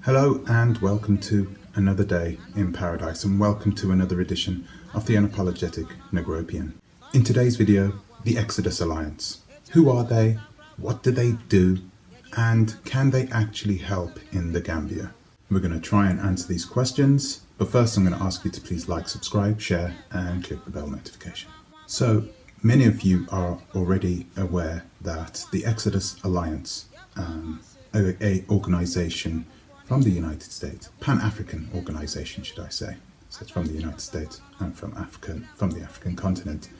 Hello and welcome to another day in paradise, and welcome to another edition of the Unapologetic Negropian. In today's video, the Exodus Alliance. Who are they? What do they do? And can they actually help in the Gambia? We're going to try and answer these questions, but first I'm going to ask you to please like, subscribe, share and click the bell notification. So many of you are already aware that the Exodus Alliance, a organization from the United States, Pan-African organization should I say, so it's from the United States and from the African continent.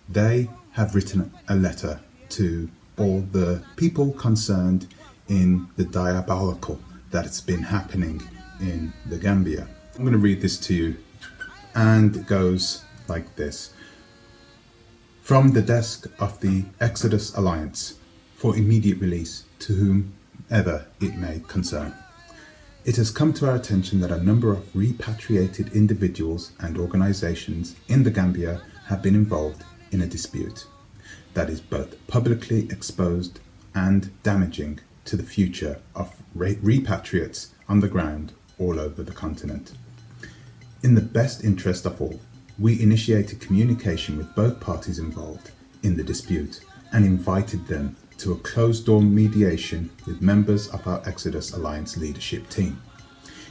They have written a letter to all the people concerned in the diabolical that's been happening in the Gambia. I'm going to read this to you, and it goes like this. From the desk of the Exodus Alliance, for immediate release to whomever it may concern. It has come to our attention that a number of repatriated individuals and organizations in the Gambia have been involved in a dispute that is both publicly exposed and damaging to the future of repatriates on the ground all over the continent. In the best interest of all, we initiated communication with both parties involved in the dispute and invited them to a closed-door mediation with members of our Exodus Alliance leadership team.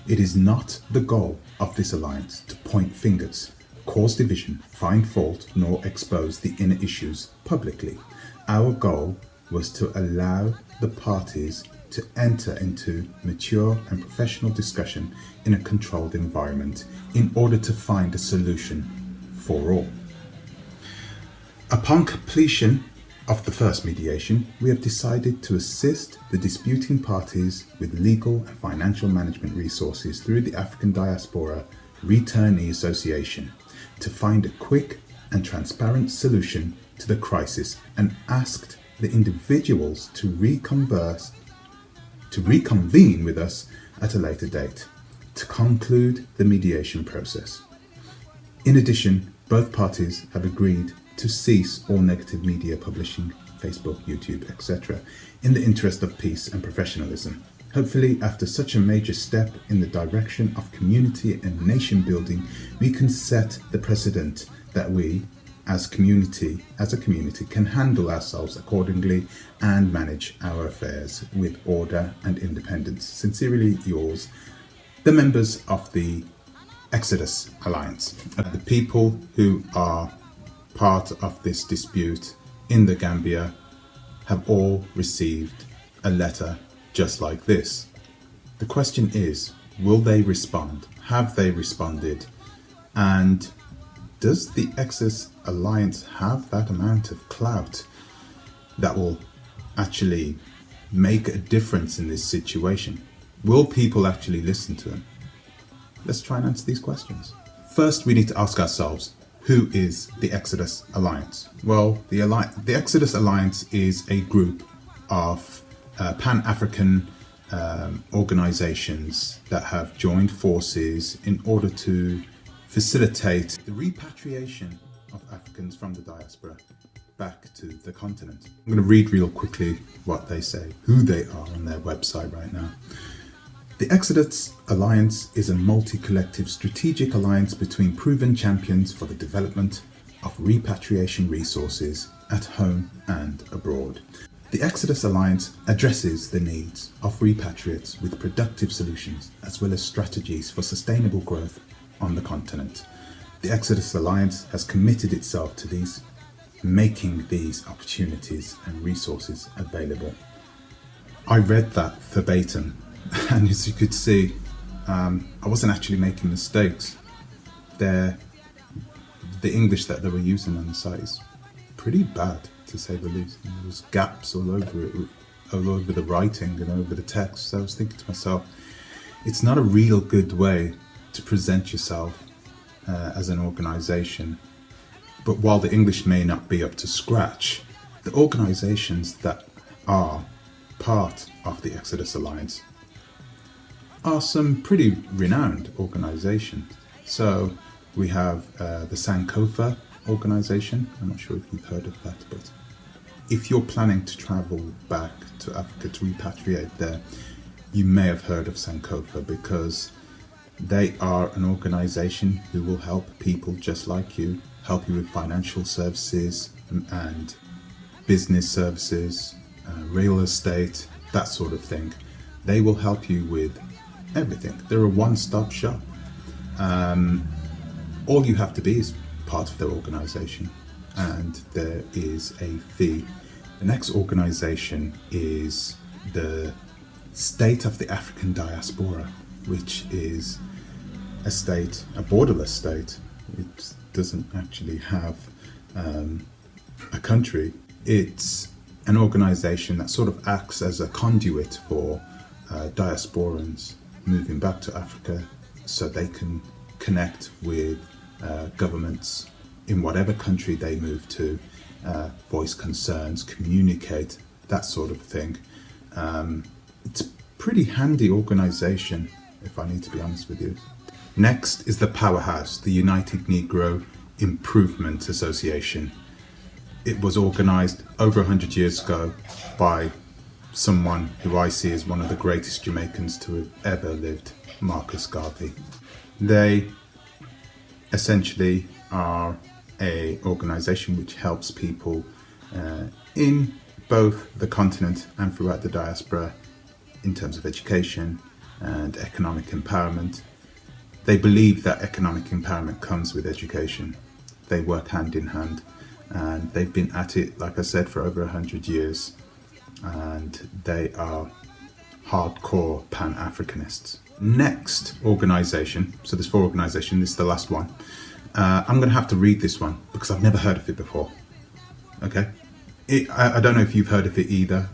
It is not the goal of this alliance to point fingers, cause division, find fault, nor expose the inner issues publicly. Our goal was to allow the parties to enter into mature and professional discussion in a controlled environment in order to find a solution for all. Upon completion of the first mediation, we have decided to assist the disputing parties with legal and financial management resources through the African Diaspora Returnee Association to find a quick and transparent solution to the crisis, and asked the individuals to reconvene with us at a later date to conclude the mediation process. In addition, both parties have agreed to cease all negative media publishing, Facebook, YouTube, etc., in the interest of peace and professionalism. Hopefully, after such a major step in the direction of community and nation building, we can set the precedent that we, as a community, can handle ourselves accordingly and manage our affairs with order and independence. Sincerely yours, the members of the Exodus Alliance. The people who are part of this dispute in the Gambia have all received a letter just like this. The question is, will they respond? Have they responded? And does the Exodus Alliance have that amount of clout that will actually make a difference in this situation? Will people actually listen to them? Let's try and answer these questions. First, we need to ask ourselves, who is the Exodus Alliance? Well, the Exodus Alliance is a group of Pan-African organizations that have joined forces in order to facilitate the repatriation of Africans from the diaspora back to the continent. I'm going to read real quickly what they say, who they are on their website right now. The Exodus Alliance is a multi-collective strategic alliance between proven champions for the development of repatriation resources at home and abroad. The Exodus Alliance addresses the needs of repatriates with productive solutions as well as strategies for sustainable growth on the continent. The Exodus Alliance has committed itself to making these opportunities and resources available. I read that verbatim, and as you could see, I wasn't actually making mistakes. The English that they were using on the site is pretty bad, to say the least. There was gaps all over it, all over the writing and over the text. So I was thinking to myself, it's not a real good way to present yourself as an organization. But while the English may not be up to scratch, the organizations that are part of the Exodus Alliance are some pretty renowned organizations. So we have the Sankofa organization. I'm not sure if you've heard of that, but if you're planning to travel back to Africa to repatriate there, you may have heard of Sankofa because they are an organization who will help people just like you, help you with financial services and business services, real estate, that sort of thing. They will help you with everything. They're a one-stop shop. All you have to be is part of their organization, and there is a fee. The next organization is the State of the African Diaspora, which is a state, a borderless state. It doesn't actually have a country. It's an organization that sort of acts as a conduit for diasporans moving back to Africa so they can connect with governments in whatever country they move to, voice concerns, communicate, that sort of thing. It's a pretty handy organization, if I need to be honest with you. Next is the Powerhouse, the United Negro Improvement Association. It was organized over 100 years ago by someone who I see as one of the greatest Jamaicans to have ever lived, Marcus Garvey. They essentially are an organization which helps people in both the continent and throughout the diaspora in terms of education and economic empowerment. They believe that economic empowerment comes with education. They work hand in hand, and they've been at it, like I said, for over 100 years, and they are hardcore Pan-Africanists. Next organisation, so there's 4 organisations, this is the last one. I'm going to have to read this one because I've never heard of it before. Okay, I don't know if you've heard of it either,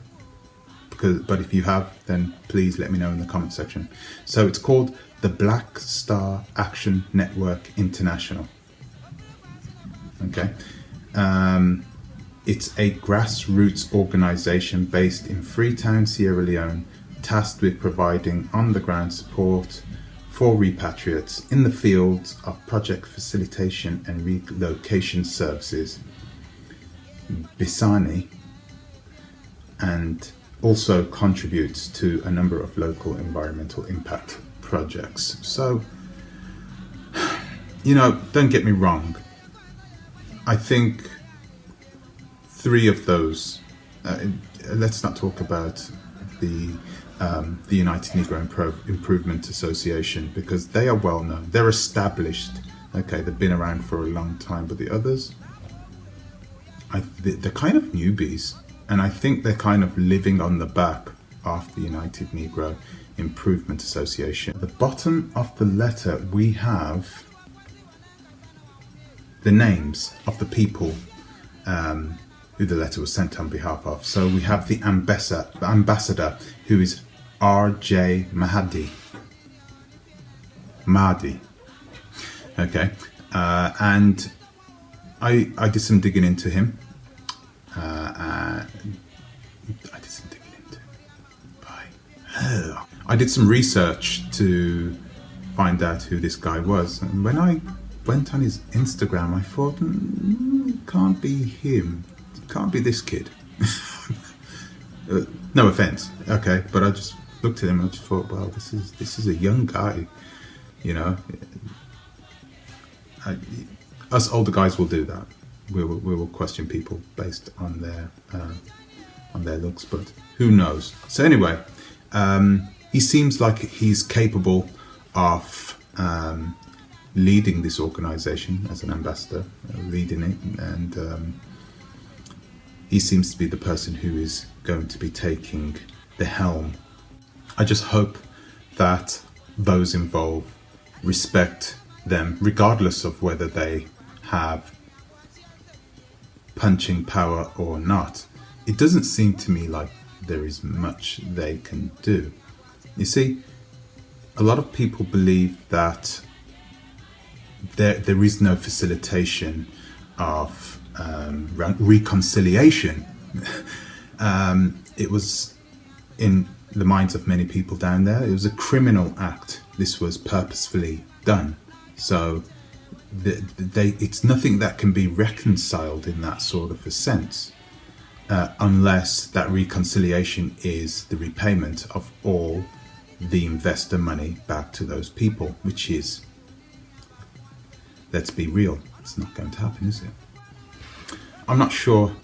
but if you have, then please let me know in the comment section. So it's called the Black Star Action Network International. Okay, it's a grassroots organisation based in Freetown, Sierra Leone, tasked with providing on-the-ground support for repatriates in the fields of project facilitation and relocation services, Bisani, and also contributes to a number of local environmental impact projects. So, you know, don't get me wrong, I think 3 of those, let's not talk about the United Negro Improvement Association, because they are well known, they're established, okay, they've been around for a long time, but the others, they're kind of newbies, and I think they're kind of living on the back of the United Negro Improvement Association. At the bottom of the letter we have the names of the people who the letter was sent on behalf of. So we have the ambassador, who is R.J. Mahdi. Okay, and I did some digging into him. I did some research to find out who this guy was, and when I went on his Instagram, I thought, can't be him, can't be this kid. No offense, okay, but I just looked at him and I just thought, well, this is a young guy, you know. Us older guys will do that. We will question people based on their looks, but who knows? So anyway, he seems like he's capable of leading this organization as an ambassador, leading it, and he seems to be the person who is going to be taking the helm. I just hope that those involved respect them, regardless of whether they have punching power or not. It doesn't seem to me like there is much they can do. You see, a lot of people believe that there is no facilitation of reconciliation. It was, in the minds of many people down there, it was a criminal act. This was purposefully done. So it's nothing that can be reconciled in that sort of a sense, unless that reconciliation is the repayment of all the investor money back to those people, which is, let's be real, it's not going to happen, is it? I'm not sure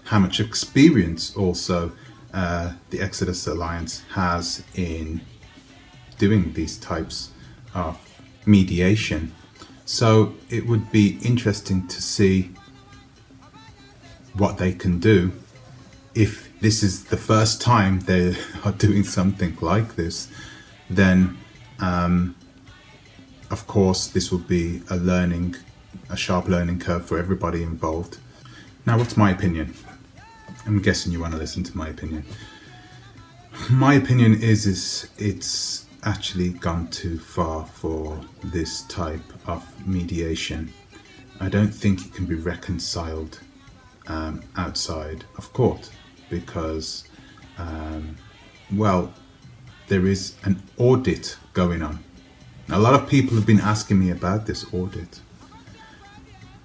how much experience also the Exodus Alliance has in doing these types of mediation. So it would be interesting to see what they can do. If this is the first time they are doing something like this, then of course this will be a sharp learning curve for everybody involved. Now, what's my opinion? I'm guessing you want to listen to my opinion. My opinion is it's actually gone too far for this type of mediation. I don't think it can be reconciled outside of court because, well, there is an audit going on. A lot of people have been asking me about this audit,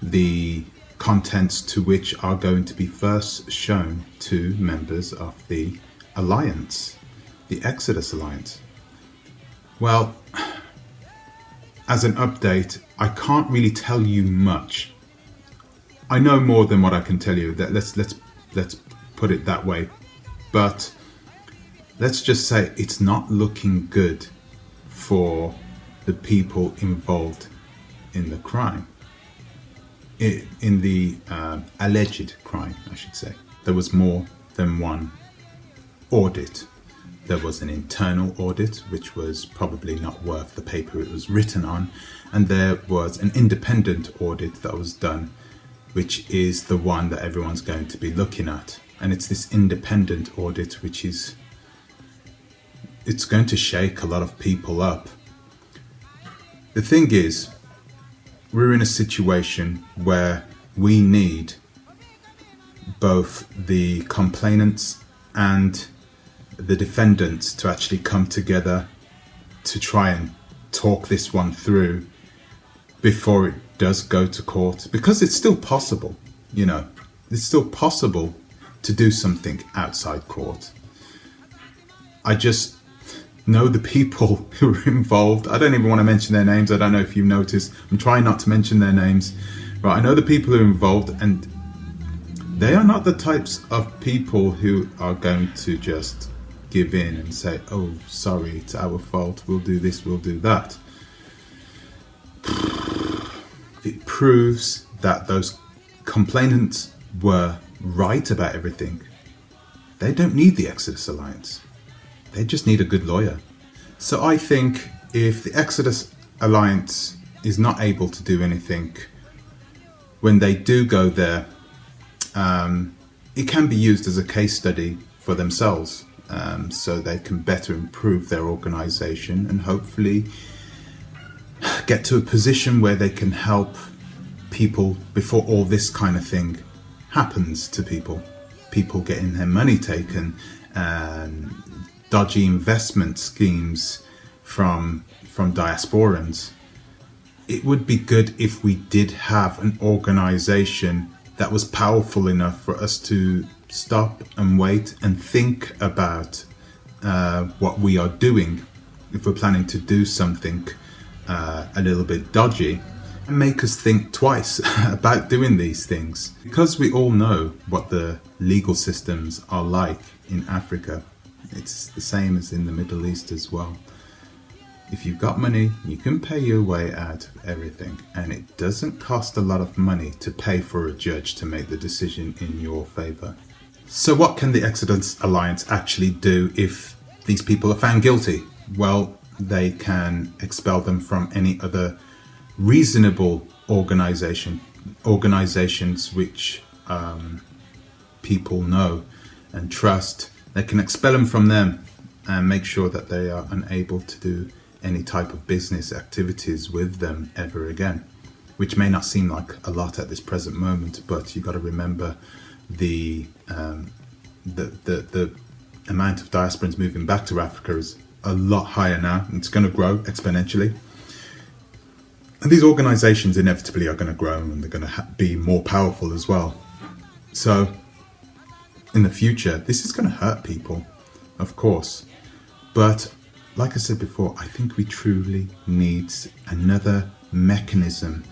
the contents to which are going to be first shown to members of the Alliance, the Exodus Alliance. Well, as an update, I can't really tell you much. I know more than what I can tell you. That let's put it that way. But let's just say it's not looking good for the people involved in the crime, in the alleged crime, I should say. There was more than one audit. There was an internal audit, which was probably not worth the paper it was written on, and there was an independent audit that was done, which is the one that everyone's going to be looking at. And it's this independent audit which is, it's going to shake a lot of people up. The thing is, we're in a situation where we need both the complainants and the defendants to actually come together to try and talk this one through before it does go to court, because it's still possible, you know, it's still possible to do something outside court. I just know the people who are involved. I don't even want to mention their names. I don't know if you've noticed. I'm trying not to mention their names. But I know the people who are involved, and they are not the types of people who are going to just give in and say, oh, sorry, it's our fault, we'll do this, we'll do that. It proves that those complainants were right about everything. They don't need the Exodus Alliance. They just need a good lawyer. So I think if the Exodus Alliance is not able to do anything, when they do go there, it can be used as a case study for themselves, so they can better improve their organization and hopefully get to a position where they can help people before all this kind of thing happens to people getting their money taken, and dodgy investment schemes from diasporans. It would be good if we did have an organization that was powerful enough for us to stop and wait and think about what we are doing if we're planning to do something a little bit dodgy, and make us think twice about doing these things. Because we all know what the legal systems are like in Africa. It's the same as in the Middle East as well. If you've got money, you can pay your way out of everything, and it doesn't cost a lot of money to pay for a judge to make the decision in your favor. So what can the Exodus Alliance actually do if these people are found guilty? Well, they can expel them from any other reasonable organizations which people know and trust. They can expel them from them and make sure that they are unable to do any type of business activities with them ever again, which may not seem like a lot at this present moment, but you've got to remember the amount of diasporans moving back to Africa is a lot higher now. It's going to grow exponentially. And these organizations inevitably are going to grow, and they're going to be more powerful as well. So in the future, this is going to hurt people, of course. But like I said before, I think we truly need another mechanism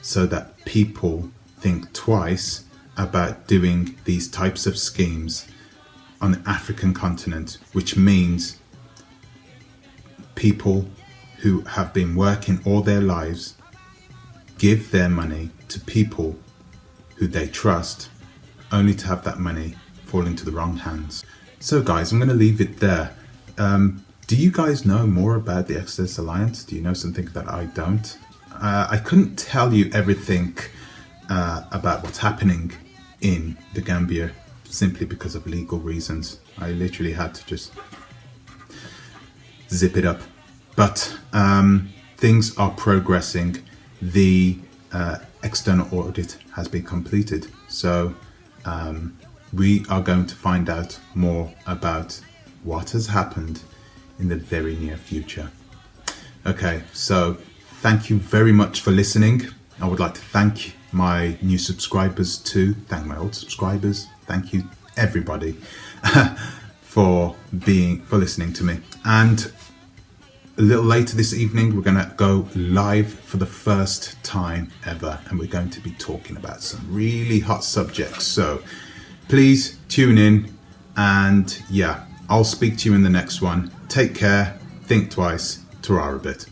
so that people think twice about doing these types of schemes on the African continent, which means people who have been working all their lives give their money to people who they trust, only to have that money fall into the wrong hands. So guys, I'm going to leave it there. Do you guys know more about the Exodus Alliance? Do you know something that I don't? I couldn't tell you everything about what's happening in the Gambia simply because of legal reasons. I literally had to just zip it up. But things are progressing. The external audit has been completed. So we are going to find out more about what has happened in the very near future. Okay, so thank you very much for listening. I would like to thank my new subscribers too. Thank my old subscribers. Thank you everybody for listening to me. And a little later this evening, we're going to go live for the first time ever, and we're going to be talking about some really hot subjects. So please tune in, and yeah, I'll speak to you in the next one. Take care, think twice, ta-ra a bit.